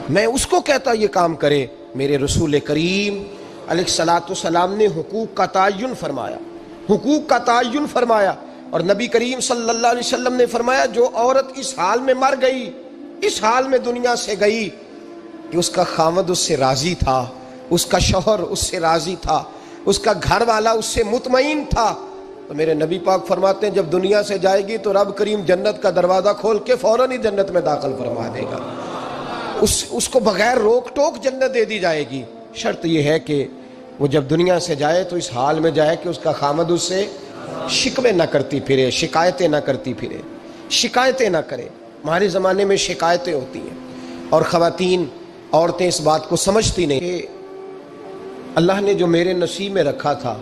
میں اس کو کہتا یہ کام کرے۔ میرے رسول کریم علیہ الصلوۃ والسلام نے حقوق کا تعین فرمایا، حقوق کا تعین فرمایا، اور نبی کریم صلی اللہ علیہ وسلم نے فرمایا جو عورت اس حال میں مر گئی، اس حال میں دنیا سے گئی کہ اس کا خاوند اس سے راضی تھا، اس کا شوہر اس سے راضی تھا، اس کا گھر والا اس سے مطمئن تھا، تو میرے نبی پاک فرماتے ہیں جب دنیا سے جائے گی تو رب کریم جنت کا دروازہ کھول کے فوراً ہی جنت میں داخل فرما دے گا، اس کو بغیر روک ٹوک جنت دے دی جائے گی۔ شرط یہ ہے کہ وہ جب دنیا سے جائے تو اس حال میں جائے کہ اس کا خامد اس سے شکوے نہ کرتی پھرے، شکایتیں نہ کرتی پھرے، شکایتیں نہ کرے۔ ہمارے زمانے میں شکایتیں ہوتی ہیں، اور خواتین عورتیں اس بات کو سمجھتی نہیں کہ اللہ نے جو میرے نصیب میں رکھا تھا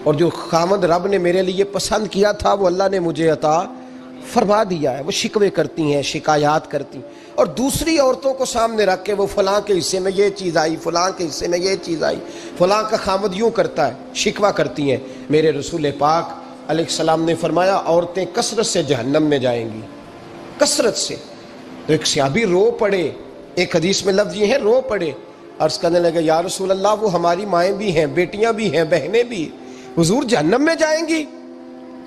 اور جو خامد رب نے میرے لیے پسند کیا تھا وہ اللہ نے مجھے عطا فرما دیا ہے۔ وہ شکوے کرتی ہیں، شکایات کرتی ہیں، اور دوسری عورتوں کو سامنے رکھ کے وہ فلاں کے حصے میں یہ چیز آئی، فلاں کے حصے میں یہ چیز آئی، فلاں کا خامد یوں کرتا ہے، شکوہ کرتی ہیں۔ میرے رسول پاک علیہ السلام نے فرمایا عورتیں کثرت سے جہنم میں جائیں گی، کثرت سے۔ تو ایک صحابی رو پڑے، ایک حدیث میں لفظ یہ ہے رو پڑے، عرض کرنے لگے یا رسول اللہ وہ ہماری مائیں بھی ہیں، بیٹیاں بھی ہیں، بہنیں بھی، حضور جہنم میں جائیں گی؟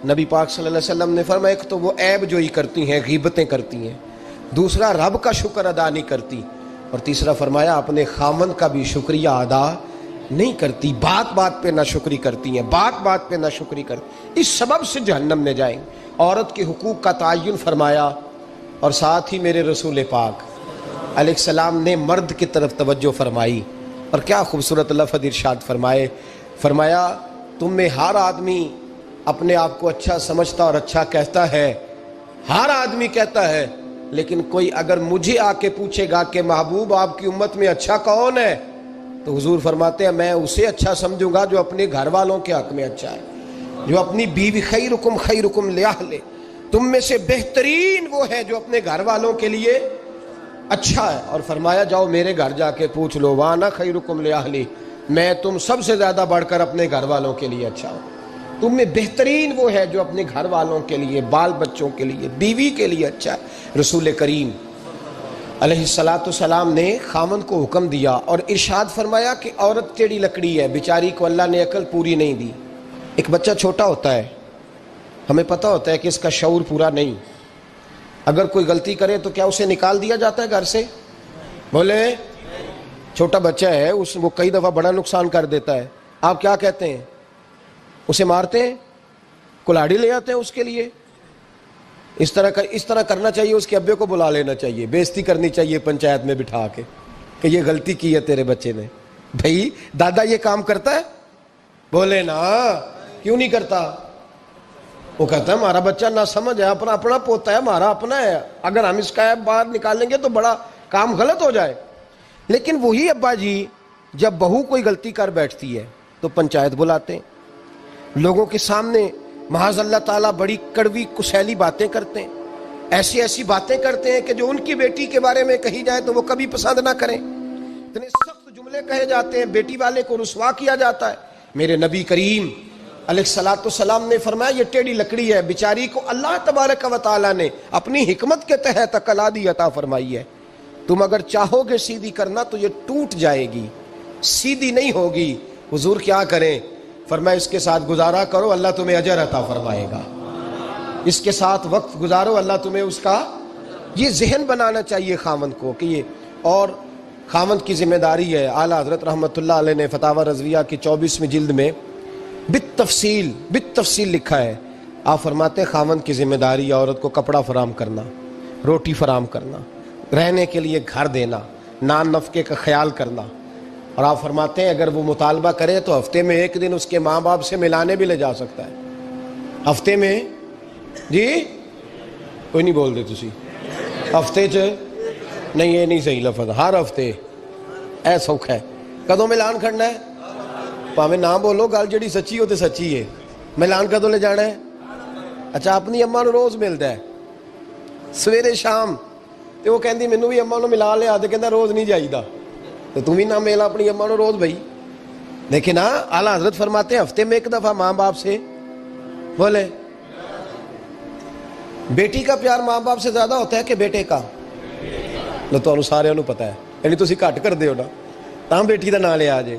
نبی پاک صلی اللہ علیہ وسلم نے فرمایا ایک تو وہ عیب جوئی کرتی ہیں، غیبتیں کرتی ہیں، دوسرا رب کا شکر ادا نہیں کرتی، اور تیسرا فرمایا اپنے خامند کا بھی شکریہ ادا نہیں کرتی، بات بات پہ ناشکری کرتی ہیں، بات بات پہ ناشکری کرتی، اس سبب سے جہنم میں جائیں گے۔ عورت کے حقوق کا تعین فرمایا، اور ساتھ ہی میرے رسول پاک علیہ السلام نے مرد کی طرف توجہ فرمائی، اور کیا خوبصورت لفظ ارشاد فرمائے، فرمایا تم میں ہر آدمی اپنے آپ کو اچھا سمجھتا اور اچھا کہتا ہے، ہر آدمی کہتا ہے، لیکن کوئی اگر مجھے آ کے پوچھے گا کہ محبوب آپ کی امت میں اچھا کون ہے، تو حضور فرماتے ہیں میں اسے اچھا سمجھوں گا جو اپنے گھر والوں کے حق میں اچھا ہے، جو اپنی بیوی خیرکم لأہلہ، تم میں سے بہترین وہ ہے جو اپنے گھر والوں کے لیے اچھا ہے۔ اور فرمایا جاؤ میرے گھر جا کے پوچھ لو وانا خیرکم لأہلی، میں تم سب سے زیادہ بڑھ کر اپنے گھر والوں کے لیے اچھا ہوں، تم میں بہترین وہ ہے جو اپنے گھر والوں کے لیے، بال بچوں کے لیے، بیوی کے لیے اچھا ہے۔ رسول کریم علیہ الصلوۃ والسلام نے خامند کو حکم دیا اور ارشاد فرمایا کہ عورت ٹیڑھی لکڑی ہے، بیچاری کو اللہ نے عقل پوری نہیں دی۔ ایک بچہ چھوٹا ہوتا ہے، ہمیں پتہ ہوتا ہے کہ اس کا شعور پورا نہیں، اگر کوئی غلطی کرے تو کیا اسے نکال دیا جاتا ہے گھر سے؟ بولے چھوٹا بچہ ہے، وہ کئی دفعہ بڑا نقصان کر دیتا ہے، آپ کیا کہتے ہیں؟ اسے مارتے ہیں، کلاڑی لے آتے ہیں اس کے لیے؟ اس طرح کرنا چاہیے، اس کے ابے کو بلا لینا چاہیے، بے عزتی کرنی چاہیے پنچایت میں بٹھا کے کہ یہ غلطی کی ہے تیرے بچے نے۔ بھائی دادا یہ کام کرتا ہے؟ بولے نا، کیوں نہیں کرتا؟ وہ کہتا ہے ہمارا بچہ نہ سمجھ ہے، اپنا پوتا ہے، ہمارا اپنا ہے، اگر ہم اس کا ایپ باہر نکالیں گے تو بڑا کام غلط ہو جائے۔ لیکن وہی ابا جی جب بہو کوئی غلطی کر بیٹھتی ہے تو پنچایت بلاتے ہیں، لوگوں کے سامنے معاذ اللہ تعالیٰ بڑی کڑوی کسیلی باتیں کرتے ہیں، ایسی باتیں کرتے ہیں کہ جو ان کی بیٹی کے بارے میں کہی جائے تو وہ کبھی پسند نہ کریں، اتنے سخت جملے کہے جاتے ہیں، بیٹی والے کو رسوا کیا جاتا ہے۔ میرے نبی کریم علیہ الصلوۃ والسلام نے فرمایا یہ ٹیڑھی لکڑی ہے، بیچاری کو اللہ تبارک و تعالیٰ نے اپنی حکمت کے تحت عقل آدھی عطا فرمائی ہے، تم اگر چاہو گے سیدھی کرنا تو یہ ٹوٹ جائے گی، سیدھی نہیں ہوگی۔ حضور کیا کریں؟ فرمایا اس کے ساتھ گزارا کرو، اللہ تمہیں اجر عطا فرمائے گا، اس کے ساتھ وقت گزارو، اللہ تمہیں اس کا، یہ ذہن بنانا چاہیے خامند کو کہ یہ، اور خامند کی ذمہ داری ہے۔ اعلیٰ حضرت رحمۃ اللہ علیہ نے فتاوی رضویہ کی 24ویں جلد میں بالتفصیل لکھا ہے، آپ فرماتے ہیں خامند کی ذمہ داری عورت کو کپڑا فراہم کرنا، روٹی فراہم کرنا، رہنے کے لیے گھر دینا، نان نفقے کا خیال کرنا، اور آپ فرماتے ہیں اگر وہ مطالبہ کرے تو ہفتے میں ایک دن اس کے ماں باپ سے ملانے بھی لے جا سکتا ہے، ہفتے میں، جی کوئی نہیں بول دے تسی، ہفتے نہیں، یہ نہیں صحیح لفظ، ہر ہفتے اے سوکھ ہے، کدوں ملان کھڑنا ہے؟ پاویں نہ بولو، گل جڑی سچی ہو تے سچی ہے، ملان کدوں لے جانا ہے؟ اچھا اپنی اماں نو روز ملتا ہے سویرے شام، تے وہ کہندی مینوں بھی اماں نو ملا لیا، تے کہندا روز نہیں جائیدا، تو تم بھی نہ مل اپنی اماں نو روز بھائی۔ لیکن ہاں اعلیٰ حضرت فرماتے ہیں ہفتے میں ایک دفعہ ماں باپ سے، بولے بیٹی کا پیار ماں باپ سے زیادہ ہوتا ہے کہ بیٹے کا؟ ਲੋ ਤੁਹਾਨੂੰ ਸਾਰਿਆਂ ਨੂੰ ਪਤਾ ਹੈ, ਯਾਨੀ ਤੁਸੀਂ ਘੱਟ ਕਰਦੇ ਹੋ ਨਾ, ਤਾਂ ਬੇਟੀ ਦਾ ਨਾਂ ਲਿਆ ਜੇ।